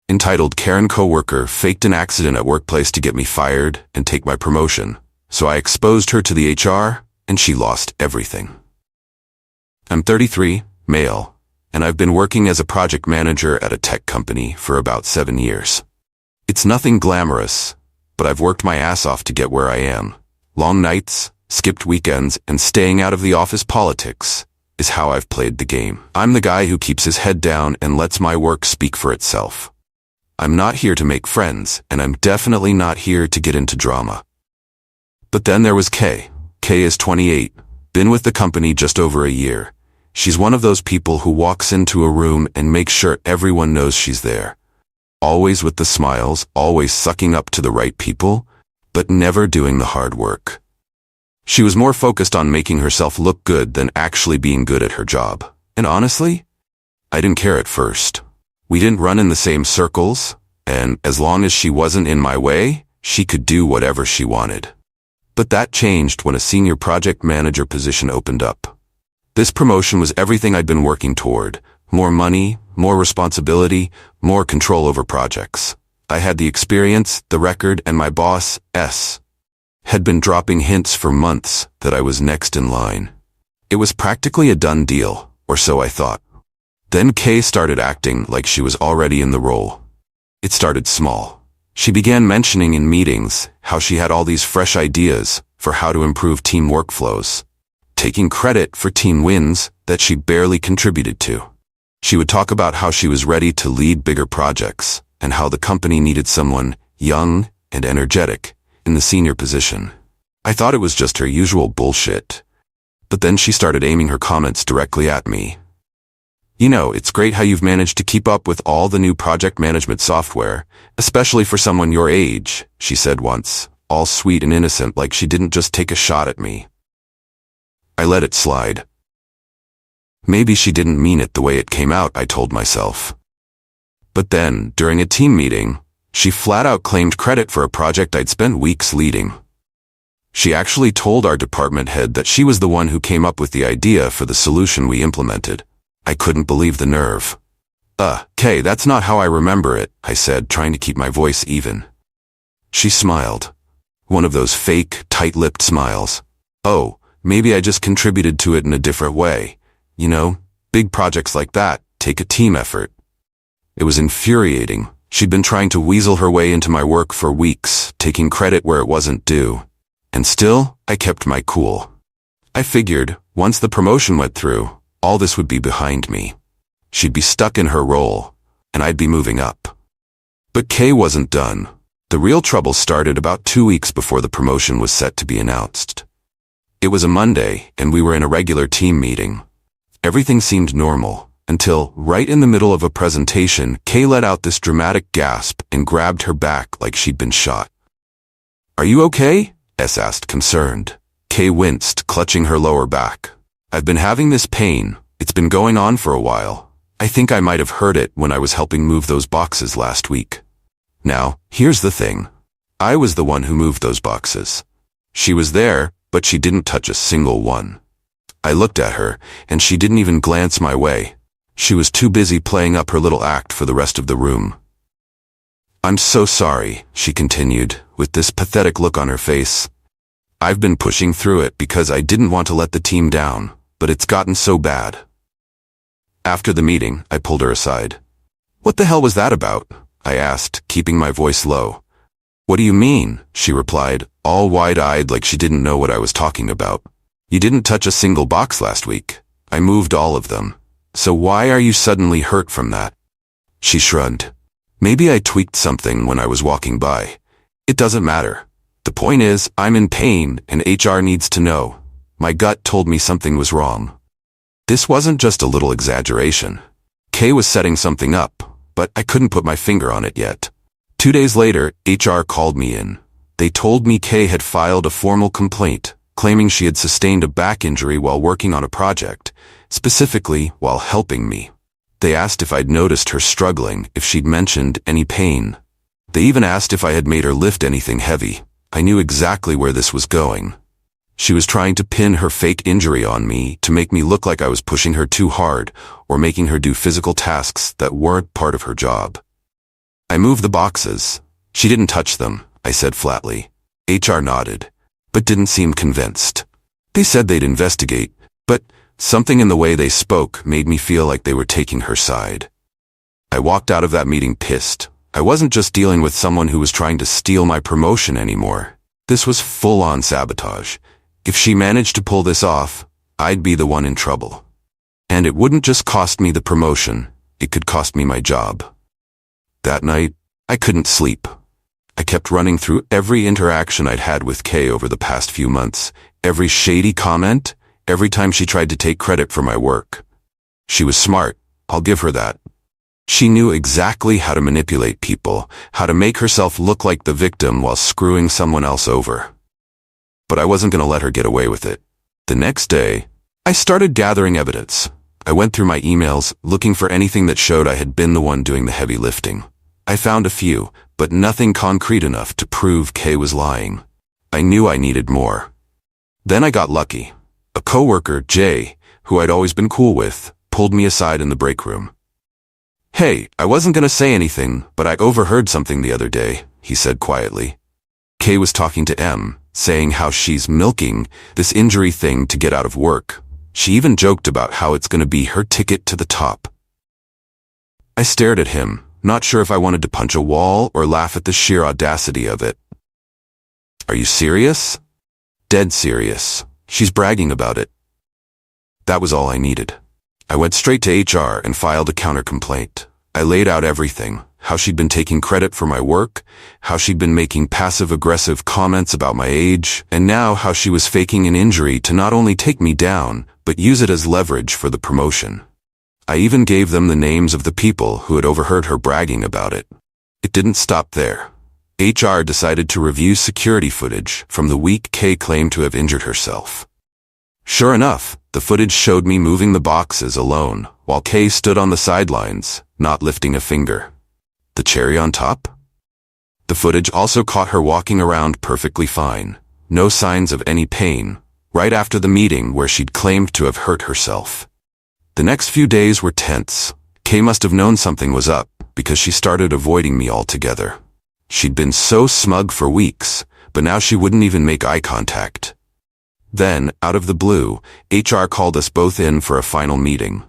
Entitled Karen Coworker faked an accident at workplace to get me fired and take my promotion, so I exposed her to the HR, and she lost everything. I'm 33, male, and I've been working as a project manager at a tech company for about 7 years. It's nothing glamorous, but I've worked my ass off to get where I am. Long nights, skipped weekends, and staying out of the office politics is how I've played the game. I'm the guy who keeps his head down and lets my work speak for itself. I'm not here to make friends, and I'm definitely not here to get into drama. But then there was Kay. Kay is 28, been with the company just over a year. She's one of those people who walks into a room and makes sure everyone knows she's there. Always with the smiles, always sucking up to the right people, but never doing the hard work. She was more focused on making herself look good than actually being good at her job. And honestly, I didn't care at first. We didn't run in the same circles, and as long as she wasn't in my way, she could do whatever she wanted. But that changed when a senior project manager position opened up. This promotion was everything I'd been working toward. More money, more responsibility, more control over projects. I had the experience, the record, and my boss, S, had been dropping hints for months that I was next in line. It was practically a done deal, or so I thought. Then Kay started acting like she was already in the role. It started small. She began mentioning in meetings how she had all these fresh ideas for how to improve team workflows, taking credit for team wins that she barely contributed to. She would talk about how she was ready to lead bigger projects and how the company needed someone young and energetic in the senior position. I thought it was just her usual bullshit. But then she started aiming her comments directly at me. You know, it's great how you've managed to keep up with all the new project management software, especially for someone your age, she said once, all sweet and innocent like she didn't just take a shot at me. I let it slide. Maybe she didn't mean it the way it came out, I told myself. But then, during a team meeting, she flat out claimed credit for a project I'd spent weeks leading. She actually told our department head that she was the one who came up with the idea for the solution we implemented. I couldn't believe the nerve. Kay, that's not how I remember it, I said, trying to keep my voice even. She smiled. One of those fake, tight-lipped smiles. Oh, maybe I just contributed to it in a different way. You know, big projects like that take a team effort. It was infuriating. She'd been trying to weasel her way into my work for weeks, taking credit where it wasn't due. And still, I kept my cool. I figured, once the promotion went through, all this would be behind me. She'd be stuck in her role, and I'd be moving up. But Kay wasn't done. The real trouble started about 2 weeks before the promotion was set to be announced. It was a Monday, and we were in a regular team meeting. Everything seemed normal, until, right in the middle of a presentation, Kay let out this dramatic gasp and grabbed her back like she'd been shot. "Are you okay?" S asked, concerned. Kay winced, clutching her lower back. "I've been having this pain. It's been going on for a while. I think I might have heard it when I was helping move those boxes last week." Now, here's the thing. I was the one who moved those boxes. She was there, but she didn't touch a single one. I looked at her, and she didn't even glance my way. She was too busy playing up her little act for the rest of the room. "I'm so sorry," she continued, with this pathetic look on her face. "I've been pushing through it because I didn't want to let the team down, but it's gotten so bad." After the meeting, I pulled her aside. "What the hell was that about?" I asked, keeping my voice low. "What do you mean?" she replied, all wide-eyed like she didn't know what I was talking about. "You didn't touch a single box last week. I moved all of them. So why are you suddenly hurt from that?" She shrugged. "Maybe I tweaked something when I was walking by. It doesn't matter. The point is, I'm in pain and HR needs to know. My gut told me something was wrong." This wasn't just a little exaggeration. Kay was setting something up, but I couldn't put my finger on it yet. 2 days later, HR called me in. They told me Kay had filed a formal complaint, claiming she had sustained a back injury while working on a project, specifically while helping me. They asked if I'd noticed her struggling, if she'd mentioned any pain. They even asked if I had made her lift anything heavy. I knew exactly where this was going. She was trying to pin her fake injury on me to make me look like I was pushing her too hard or making her do physical tasks that weren't part of her job. I moved the boxes. She didn't touch them, I said flatly. HR nodded, but didn't seem convinced. They said they'd investigate, but something in the way they spoke made me feel like they were taking her side. I walked out of that meeting pissed. I wasn't just dealing with someone who was trying to steal my promotion anymore. This was full-on sabotage. If she managed to pull this off, I'd be the one in trouble. And it wouldn't just cost me the promotion, it could cost me my job. That night, I couldn't sleep. I kept running through every interaction I'd had with Qley over the past few months, every shady comment, every time she tried to take credit for my work. She was smart, I'll give her that. She knew exactly how to manipulate people, how to make herself look like the victim while screwing someone else over. But I wasn't going to let her get away with it. The next day, I started gathering evidence. I went through my emails, looking for anything that showed I had been the one doing the heavy lifting. I found a few, but nothing concrete enough to prove Qley was lying. I knew I needed more. Then I got lucky. A coworker, Jay, who I'd always been cool with, pulled me aside in the break room. "Hey, I wasn't gonna say anything, but I overheard something the other day," he said quietly. Qley was talking to M, saying how she's milking this injury thing to get out of work. She even joked about how it's gonna be her ticket to the top. I stared at him, not sure if I wanted to punch a wall or laugh at the sheer audacity of it. "Are you serious?" "Dead serious. She's bragging about it." That was all I needed. I went straight to HR and filed a counter-complaint. I laid out everything, how she'd been taking credit for my work, how she'd been making passive-aggressive comments about my age, and now how she was faking an injury to not only take me down, but use it as leverage for the promotion. I even gave them the names of the people who had overheard her bragging about it. It didn't stop there. HR decided to review security footage from the week Qley claimed to have injured herself. Sure enough, the footage showed me moving the boxes alone, while Qley stood on the sidelines, not lifting a finger. The cherry on top? The footage also caught her walking around perfectly fine, no signs of any pain, right after the meeting where she'd claimed to have hurt herself. The next few days were tense. Qley must have known something was up, because she started avoiding me altogether. She'd been so smug for weeks, but now she wouldn't even make eye contact. Then, out of the blue, HR called us both in for a final meeting.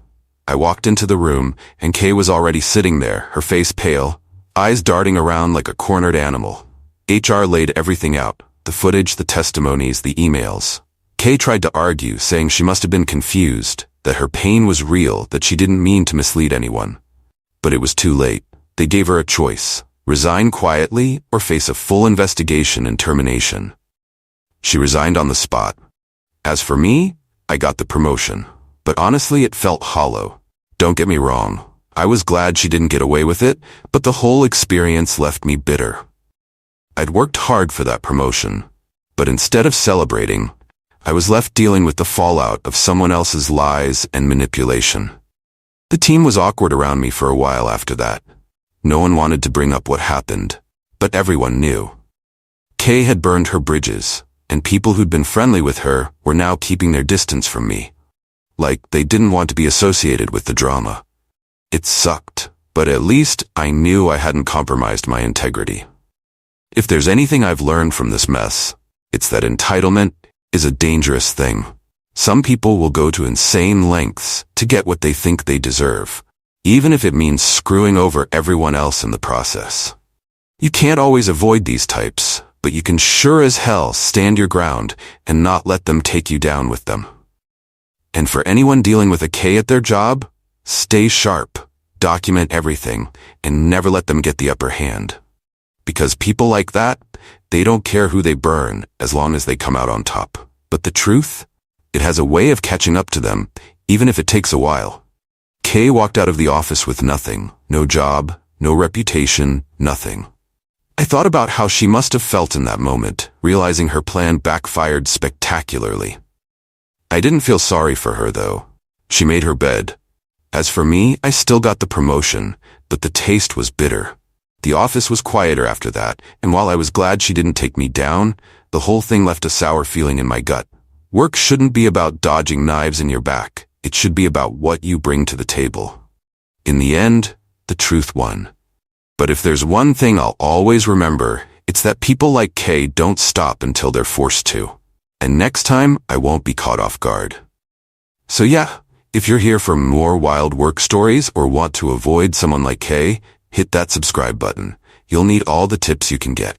I walked into the room, and Qley was already sitting there, her face pale, eyes darting around like a cornered animal. HR laid everything out, the footage, the testimonies, the emails. Qley tried to argue, saying she must have been confused, that her pain was real, that she didn't mean to mislead anyone. But it was too late. They gave her a choice: resign quietly or face a full investigation and termination. She resigned on the spot. As for me, I got the promotion, but honestly it felt hollow. Don't get me wrong, I was glad she didn't get away with it, but the whole experience left me bitter. I'd worked hard for that promotion, but instead of celebrating, I was left dealing with the fallout of someone else's lies and manipulation. The team was awkward around me for a while after that. No one wanted to bring up what happened, but everyone knew. Qley had burned her bridges, and people who'd been friendly with her were now keeping their distance from me. Like they didn't want to be associated with the drama. It sucked, but at least I knew I hadn't compromised my integrity. If there's anything I've learned from this mess, it's that entitlement is a dangerous thing. Some people will go to insane lengths to get what they think they deserve, even if it means screwing over everyone else in the process. You can't always avoid these types, but you can sure as hell stand your ground and not let them take you down with them. And for anyone dealing with a Qley at their job, stay sharp, document everything, and never let them get the upper hand. Because people like that, they don't care who they burn as long as they come out on top. But the truth? It has a way of catching up to them, even if it takes a while. Qley walked out of the office with nothing, no job, no reputation, nothing. I thought about how she must have felt in that moment, realizing her plan backfired spectacularly. I didn't feel sorry for her, though. She made her bed. As for me, I still got the promotion, but the taste was bitter. The office was quieter after that, and while I was glad she didn't take me down, the whole thing left a sour feeling in my gut. Work shouldn't be about dodging knives in your back. It should be about what you bring to the table. In the end, the truth won. But if there's one thing I'll always remember, it's that people like Qley don't stop until they're forced to. And next time, I won't be caught off guard. So yeah, if you're here for more wild work stories or want to avoid someone like Qley, hit that subscribe button. You'll need all the tips you can get.